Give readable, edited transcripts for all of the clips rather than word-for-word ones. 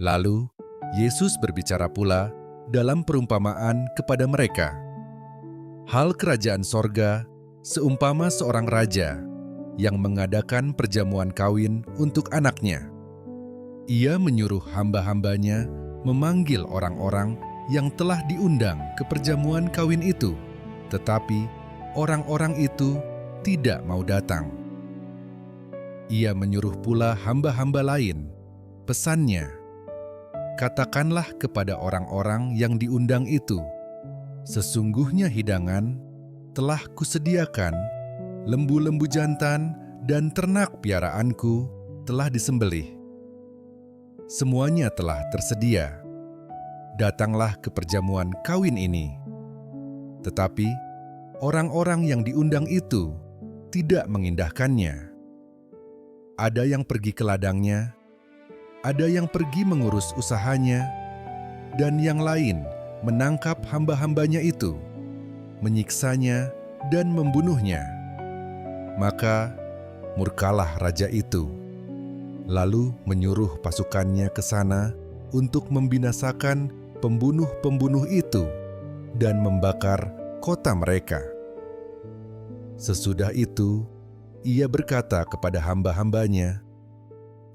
Lalu, Yesus berbicara pula dalam perumpamaan kepada mereka. Hal kerajaan sorga seumpama seorang raja yang mengadakan perjamuan kawin untuk anaknya. Ia menyuruh hamba-hambanya memanggil orang-orang yang telah diundang ke perjamuan kawin itu, tetapi orang-orang itu tidak mau datang. Ia menyuruh pula hamba-hamba lain. Pesannya, katakanlah kepada orang-orang yang diundang itu, sesungguhnya hidangan telah kusediakan, lembu-lembu jantan dan ternak piaraanku telah disembelih. Semuanya telah tersedia. Datanglah ke perjamuan kawin ini. Tetapi orang-orang yang diundang itu tidak mengindahkannya. Ada yang pergi ke ladangnya, ada yang pergi mengurus usahanya, dan yang lain menangkap hamba-hambanya itu, menyiksanya dan membunuhnya. Maka murkalah raja itu, lalu menyuruh pasukannya ke sana untuk membinasakan pembunuh-pembunuh itu dan membakar kota mereka. Sesudah itu, ia berkata kepada hamba-hambanya,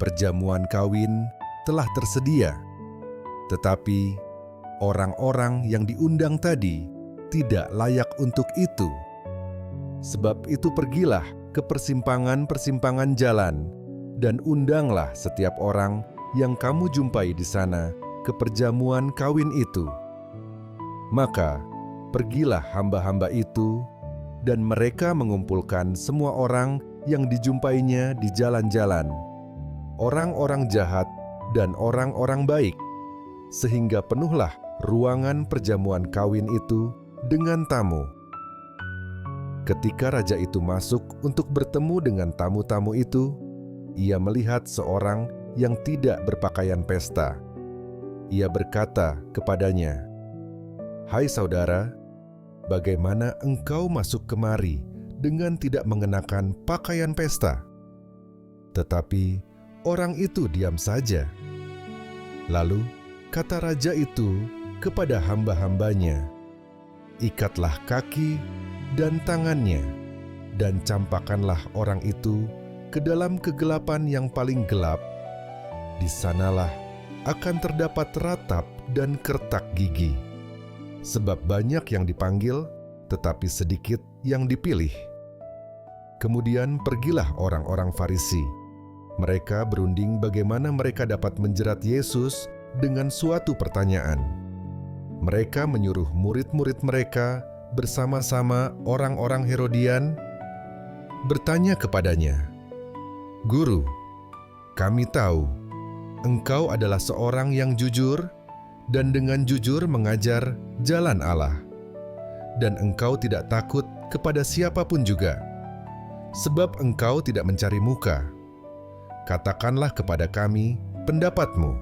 perjamuan kawin telah tersedia, tetapi orang-orang yang diundang tadi tidak layak untuk itu. Sebab itu pergilah ke persimpangan-persimpangan jalan dan undanglah setiap orang yang kamu jumpai di sana ke perjamuan kawin itu. Maka pergilah hamba-hamba itu, dan mereka mengumpulkan semua orang yang dijumpainya di jalan-jalan, orang-orang jahat dan orang-orang baik, sehingga penuhlah ruangan perjamuan kawin itu dengan tamu. Ketika raja itu masuk untuk bertemu dengan tamu-tamu itu, ia melihat seorang yang tidak berpakaian pesta. Ia berkata kepadanya, "Hai saudara, bagaimana engkau masuk kemari dengan tidak mengenakan pakaian pesta?" Tetapi orang itu diam saja. Lalu kata raja itu kepada hamba-hambanya, "Ikatlah kaki dan tangannya, dan campakkanlah orang itu ke dalam kegelapan yang paling gelap. Di sanalah akan terdapat ratap dan kertak gigi, sebab banyak yang dipanggil, tetapi sedikit yang dipilih." Kemudian pergilah orang-orang Farisi. Mereka berunding bagaimana mereka dapat menjerat Yesus dengan suatu pertanyaan. Mereka menyuruh murid-murid mereka bersama-sama orang-orang Herodian bertanya kepadanya, "Guru, kami tahu Engkau adalah seorang yang jujur dan dengan jujur mengajar jalan Allah, dan Engkau tidak takut kepada siapapun juga, sebab Engkau tidak mencari muka. Katakanlah kepada kami pendapatmu.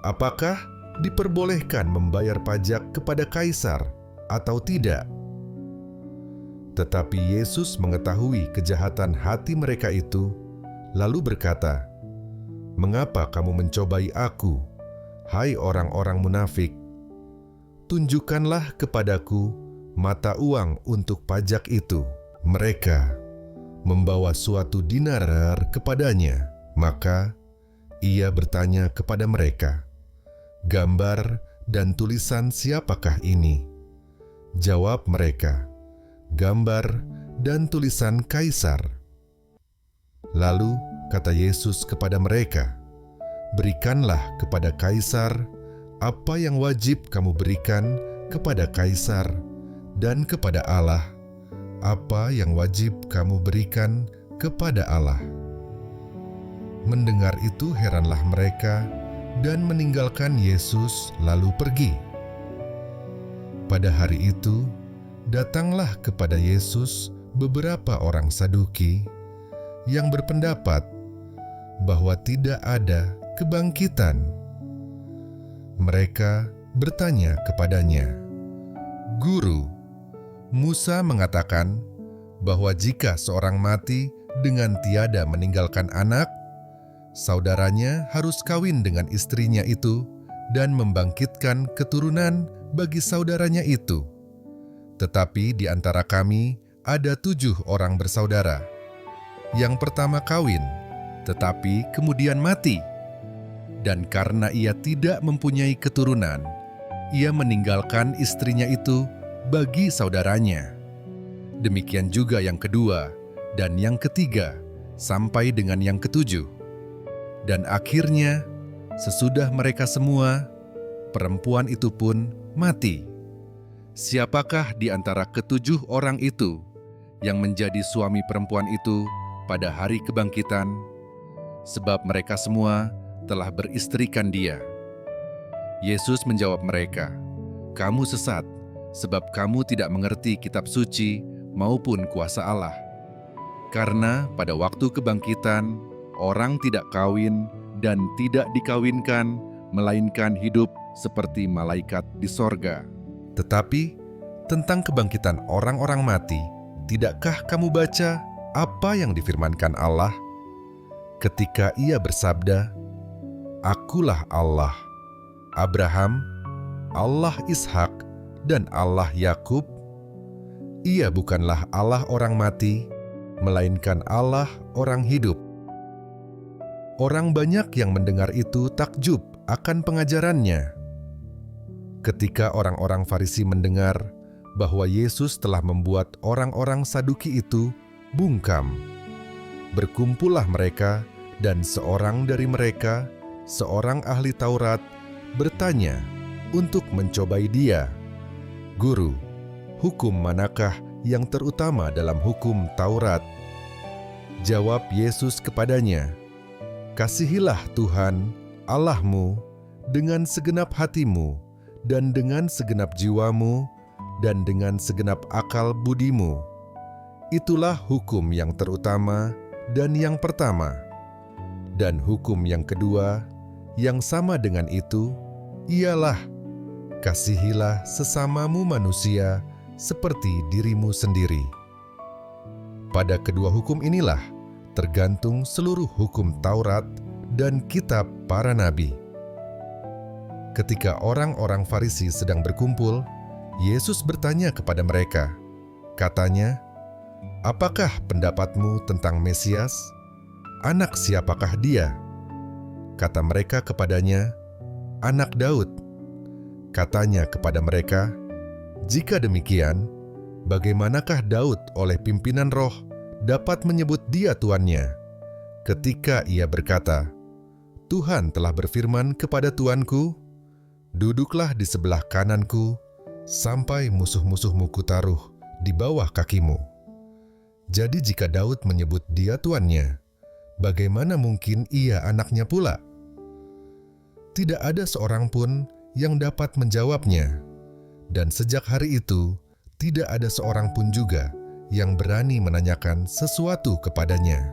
Apakah diperbolehkan membayar pajak kepada kaisar atau tidak?" Tetapi Yesus mengetahui kejahatan hati mereka itu, lalu berkata, "Mengapa kamu mencobai aku, hai orang-orang munafik? Tunjukkanlah kepadaku mata uang untuk pajak itu." Mereka membawa suatu dinar kepadanya. Maka ia bertanya kepada mereka, "Gambar dan tulisan siapakah ini?" Jawab mereka, "Gambar dan tulisan Kaisar." Lalu kata Yesus kepada mereka, "Berikanlah kepada Kaisar apa yang wajib kamu berikan kepada Kaisar, dan kepada Allah apa yang wajib kamu berikan kepada Allah." Mendengar itu heranlah mereka dan meninggalkan Yesus lalu pergi. Pada hari itu, datanglah kepada Yesus beberapa orang Saduki yang berpendapat bahwa tidak ada kebangkitan. Mereka bertanya kepadanya, "Guru, Musa mengatakan bahwa jika seorang mati dengan tiada meninggalkan anak, saudaranya harus kawin dengan istrinya itu dan membangkitkan keturunan bagi saudaranya itu. Tetapi di antara kami ada 7 orang bersaudara. Yang pertama kawin, tetapi kemudian mati. Dan karena ia tidak mempunyai keturunan, ia meninggalkan istrinya itu bagi saudaranya. Demikian juga yang kedua dan yang ketiga, sampai dengan yang ketujuh. Dan akhirnya, sesudah mereka semua, perempuan itu pun mati. Siapakah di antara ke-7 orang itu yang menjadi suami perempuan itu pada hari kebangkitan? Sebab mereka semua telah beristrikan dia. Yesus menjawab mereka, "Kamu sesat, sebab kamu tidak mengerti kitab suci maupun kuasa Allah. Karena pada waktu kebangkitan, orang tidak kawin dan tidak dikawinkan, melainkan hidup seperti malaikat di sorga." Tetapi, tentang kebangkitan orang-orang mati, tidakkah kamu baca apa yang difirmankan Allah? Ketika ia bersabda, "Akulah Allah, Abraham, Allah Ishak, dan Allah Yakub." Ia bukanlah Allah orang mati, melainkan Allah orang hidup. Orang banyak yang mendengar itu takjub akan pengajarannya. Ketika orang-orang Farisi mendengar bahwa Yesus telah membuat orang-orang Saduki itu bungkam, berkumpullah mereka, dan seorang dari mereka, seorang ahli Taurat, bertanya untuk mencobai dia, "Guru, hukum manakah yang terutama dalam hukum Taurat?" Jawab Yesus kepadanya, "Kasihilah Tuhan Allahmu dengan segenap hatimu, dan dengan segenap jiwamu, dan dengan segenap akal budimu. Itulah hukum yang terutama dan yang pertama. Dan hukum yang kedua, yang sama dengan itu, ialah, kasihilah sesamamu manusia seperti dirimu sendiri." Pada kedua hukum inilah tergantung seluruh hukum Taurat dan kitab para nabi. Ketika orang-orang Farisi sedang berkumpul, Yesus bertanya kepada mereka. Katanya, "Apakah pendapatmu tentang Mesias? Anak siapakah dia?" Kata mereka kepadanya, "Anak Daud." Katanya kepada mereka, "Jika demikian, bagaimanakah Daud oleh pimpinan roh dapat menyebut dia tuannya? Ketika ia berkata, 'Tuhan telah berfirman kepada Tuanku, duduklah di sebelah kananku, sampai musuh-musuhmu kutaruh di bawah kakimu.' Jadi jika Daud menyebut dia tuannya, bagaimana mungkin ia anaknya pula?" Tidak ada seorang pun yang dapat menjawabnya, dan sejak hari itu tidak ada seorang pun juga yang berani menanyakan sesuatu kepadanya.